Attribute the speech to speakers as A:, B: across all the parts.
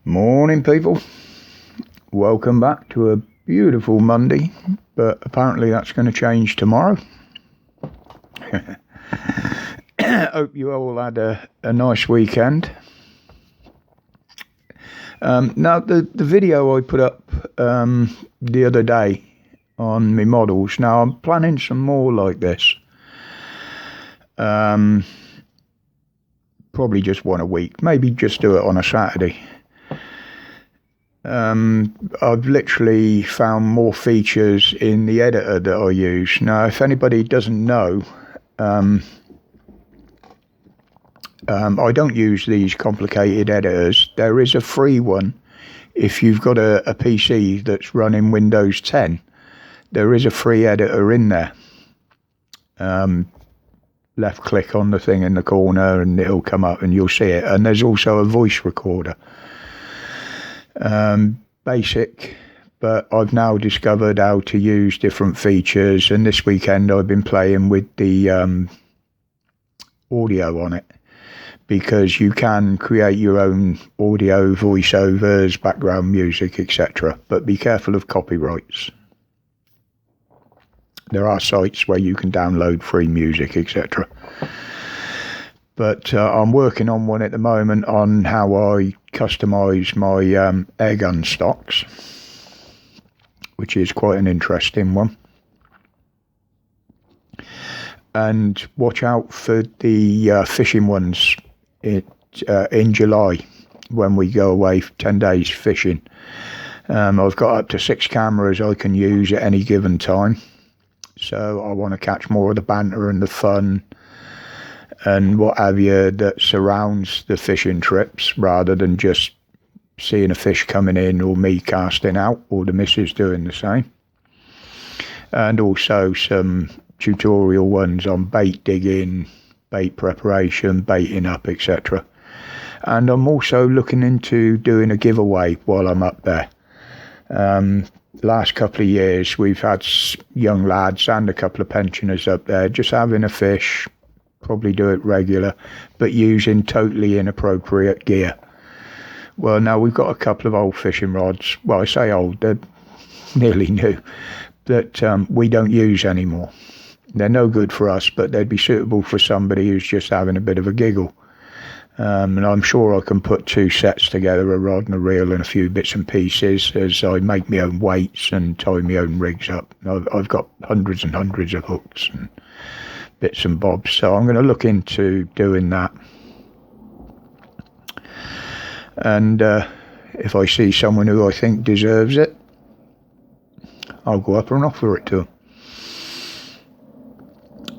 A: Morning, people. Welcome back to a beautiful Monday, but apparently that's going to change tomorrow. Hope you all had a nice weekend. Now, the video I put up the other day on my models, now I'm planning some more like this. Probably just one a week, maybe just do it on a Saturday. I've literally found more features in the editor that I use. Now, if anybody doesn't know, I don't use these complicated editors. There is a free one if you've got a PC that's running Windows 10. There is a free editor in there. Left click on the thing in the corner and it'll come up and you'll see it. And there's also a voice recorder. Basic, but I've now discovered how to use different features, and this weekend I've been playing with the audio on it, because you can create your own audio, voiceovers, background music, etc. But be careful of copyrights. There are sites where you can download free music, etc. But I'm working on one at the moment on how I customise my airgun stocks, which is quite an interesting one. And watch out for the fishing ones in July when we go away 10 days fishing. I've got up to 6 cameras I can use at any given time. So I want to catch more of the banter and the fun and what have you that surrounds the fishing trips, rather than just seeing a fish coming in or me casting out or the missus doing the same. And also some tutorial ones on bait digging, bait preparation, baiting up, etc. And I'm also looking into doing a giveaway while I'm up there. Last couple of years we've had young lads and a couple of pensioners up there just having a fish, probably do it regular, but using totally inappropriate gear. Well, now we've got a couple of old fishing rods, well, I say old, they're nearly new, that we don't use anymore. They're no good for us, but they'd be suitable for somebody who's just having a bit of a giggle. And I'm sure I can put 2 sets together, a rod and a reel and a few bits and pieces, as I make my own weights and tie my own rigs up. I've got hundreds and hundreds of hooks and bits and bobs, so I'm going to look into doing that. And if I see someone who I think deserves it, I'll go up and offer it to them.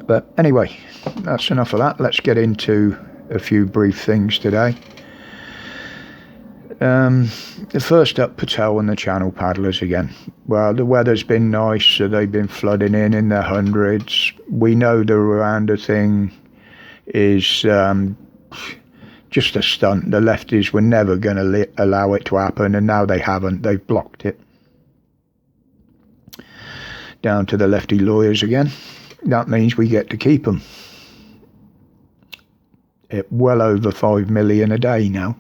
A: But anyway, that's enough of that. Let's get into a few brief things today. The first up, Patel and the channel paddlers again. Well, the weather's been nice, so they've been flooding in their hundreds. We know the Rwanda thing is just a stunt. The lefties were never going to allow it to happen, and now they haven't. They've blocked it. Down to the lefty lawyers again. That means we get to keep them. Well over 5 million a day now.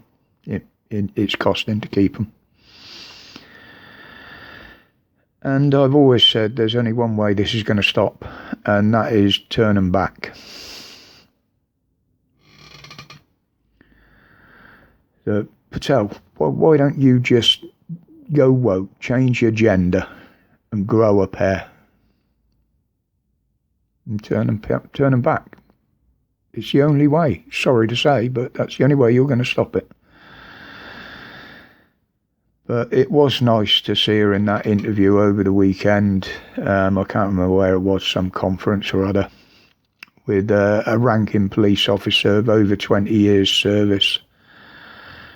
A: It's costing to keep them. And I've always said there's only one way this is going to stop, and that is turn them back. So, Patel, why don't you just go woke, change your gender, and grow a pair? And turn them back. It's the only way. Sorry to say, but that's the only way you're going to stop it. But it was nice to see her in that interview over the weekend. I can't remember where it was, some conference or other, with a ranking police officer of over 20 years service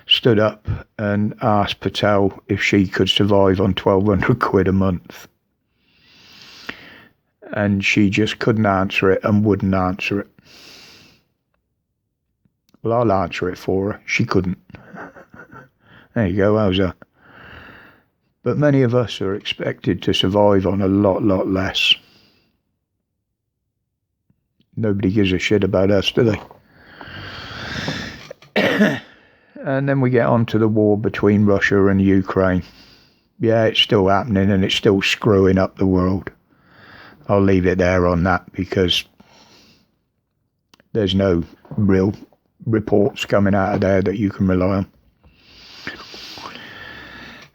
A: stood up and asked Patel if she could survive on 1,200 quid a month. And she just couldn't answer it and wouldn't answer it. Well, I'll answer it for her. She couldn't. There you go, how's that? But many of us are expected to survive on a lot less. Nobody gives a shit about us, do they? And then we get on to the war between Russia and Ukraine. Yeah, it's still happening and it's still screwing up the world. I'll leave it there on that because there's no real reports coming out of there that you can rely on.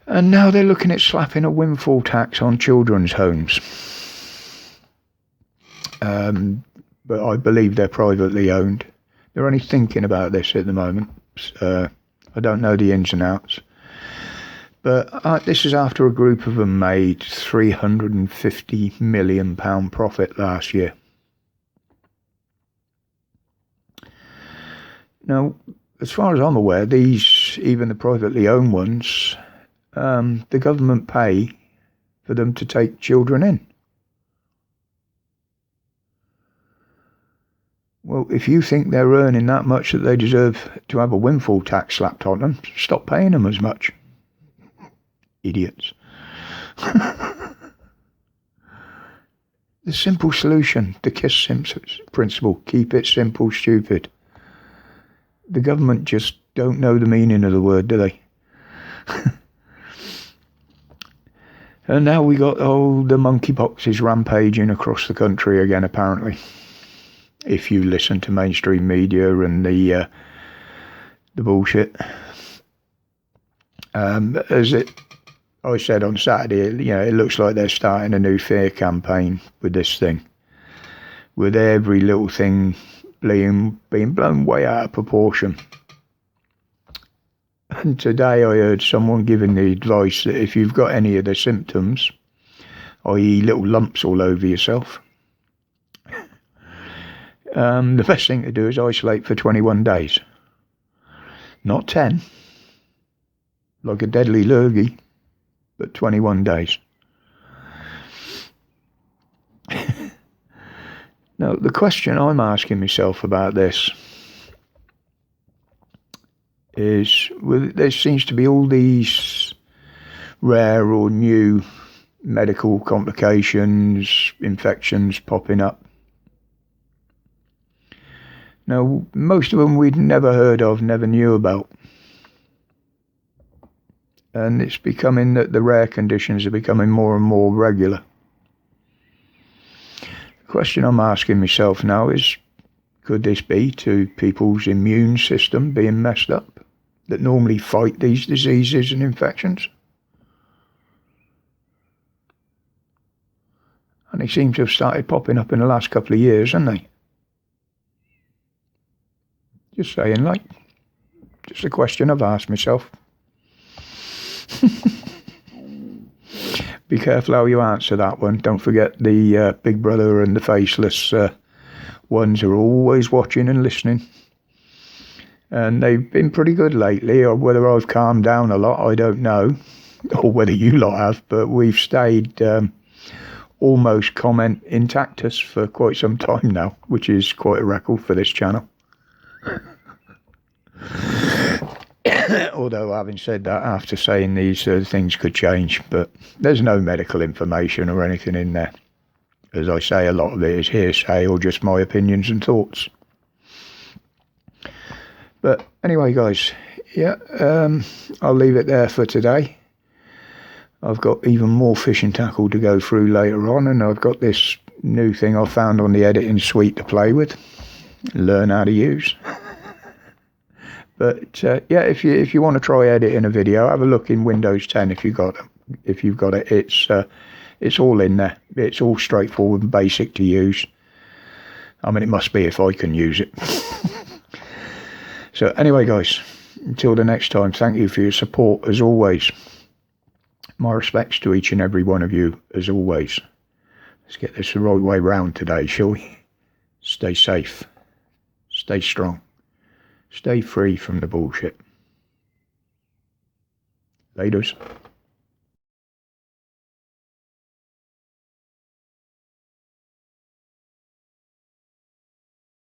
A: And now they're looking at slapping a windfall tax on children's homes. But I believe they're privately owned. They're only thinking about this at the moment. I don't know the ins and outs. But this is after a group of them made £350 million profit last year. Now, as far as I'm aware, these, even the privately owned ones, the government pay for them to take children in. Well, if you think they're earning that much that they deserve to have a windfall tax slapped on them, stop paying them as much. Idiots. The simple solution, the KISS principle, keep it simple, stupid. The government just don't know the meaning of the word, do they? And now we got the monkeypox is rampaging across the country again, apparently. If you listen to mainstream media and the bullshit. As I said on Saturday, it looks like they're starting a new fear campaign with this thing. With every little thing being blown way out of proportion. And today I heard someone giving the advice that if you've got any of the symptoms, i.e. little lumps all over yourself, the best thing to do is isolate for 21 days. Not 10, like a deadly lurgy, but 21 days. Now, the question I'm asking myself about this is, there seems to be all these rare or new medical complications, infections popping up. Now, most of them we'd never heard of, never knew about. And it's becoming that the rare conditions are becoming more and more regular. The question I'm asking myself now is, could this be to people's immune system being messed up that normally fight these diseases and infections? And they seem to have started popping up in the last couple of years, haven't they? Just saying, just a question I've asked myself. Be careful how you answer that one. Don't forget the Big Brother and the faceless ones are always watching and listening. And they've been pretty good lately, or whether I've calmed down a lot, I don't know. Or whether you lot have, but we've stayed almost comment intactus for quite some time now, which is quite a record for this channel. Although, having said that, after saying these things could change, but there's no medical information or anything in there. As I say, a lot of it is hearsay or just my opinions and thoughts. But anyway, guys, I'll leave it there for today. I've got even more fishing tackle to go through later on, and I've got this new thing I found on the editing suite to play with, learn how to use. But if you want to try editing a video, have a look in Windows 10 if you've got it. It's all in there. It's all straightforward and basic to use. I mean, it must be if I can use it. So anyway, guys, until the next time, thank you for your support as always. My respects to each and every one of you as always. Let's get this the right way round today, shall we? Stay safe. Stay strong. Stay free from the bullshit. Laters.